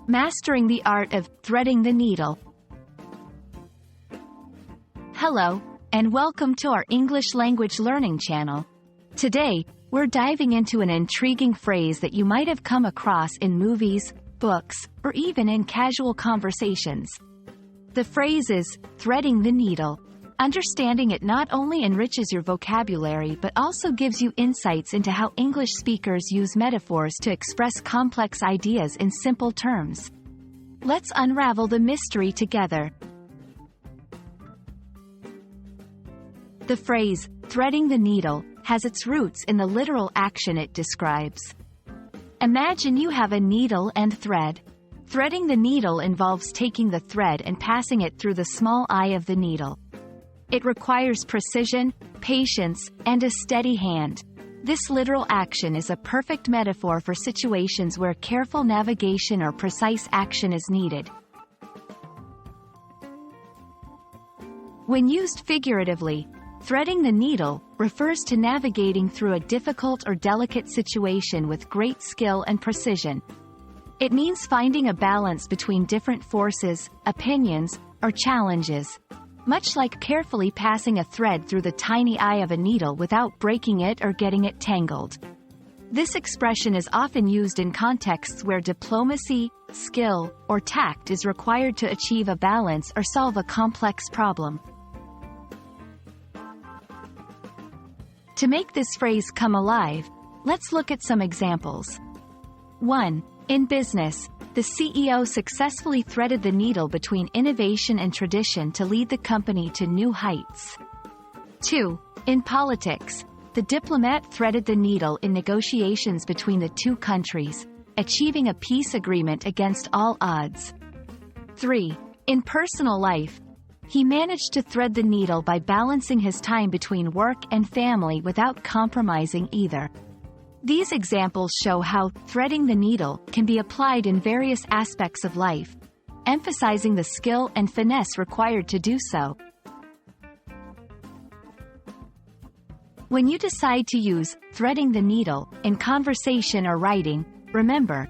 Mastering the art of threading the needle. Hello, and welcome to our English language learning channel. Today, we're diving into an intriguing phrase that you might have come across in movies, books, or even in casual conversations. The phrase is threading the needle. Understanding it not only enriches your vocabulary but also gives you insights into how English speakers use metaphors to express complex ideas in simple terms. Let's unravel the mystery together. The phrase, threading the needle, has its roots in the literal action it describes. Imagine you have a needle and thread. Threading the needle involves taking the thread and passing it through the small eye of the needle. It requires precision, patience, and a steady hand. This literal action is a perfect metaphor for situations where careful navigation or precise action is needed. When used figuratively, threading the needle refers to navigating through a difficult or delicate situation with great skill and precision. It means finding a balance between different forces, opinions, or challenges, much like carefully passing a thread through the tiny eye of a needle without breaking it or getting it tangled. This expression is often used in contexts where diplomacy, skill, or tact is required to achieve a balance or solve a complex problem. To make this phrase come alive, let's look at some examples. 1. In business, the CEO successfully threaded the needle between innovation and tradition to lead the company to new heights. 2. In politics, the diplomat threaded the needle in negotiations between the two countries, achieving a peace agreement against all odds. 3. In personal life, he managed to thread the needle by balancing his time between work and family without compromising either. These examples show how threading the needle can be applied in various aspects of life, emphasizing the skill and finesse required to do so. When you decide to use threading the needle in conversation or writing, remember,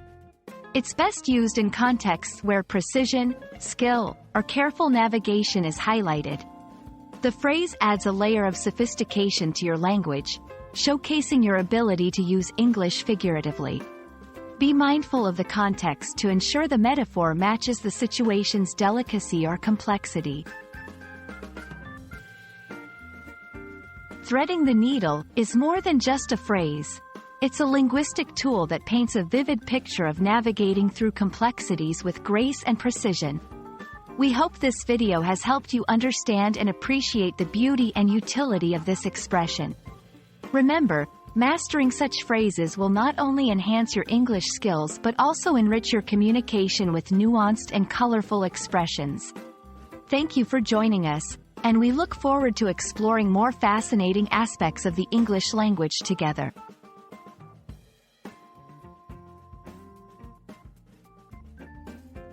it's best used in contexts where precision, skill, or careful navigation is highlighted. The phrase adds a layer of sophistication to your language, showcasing your ability to use English figuratively. Be mindful of the context to ensure the metaphor matches the situation's delicacy or complexity. Threading the needle is more than just a phrase. It's a linguistic tool that paints a vivid picture of navigating through complexities with grace and precision. We hope this video has helped you understand and appreciate the beauty and utility of this expression. Remember, mastering such phrases will not only enhance your English skills but also enrich your communication with nuanced and colorful expressions. Thank you for joining us, and we look forward to exploring more fascinating aspects of the English language together.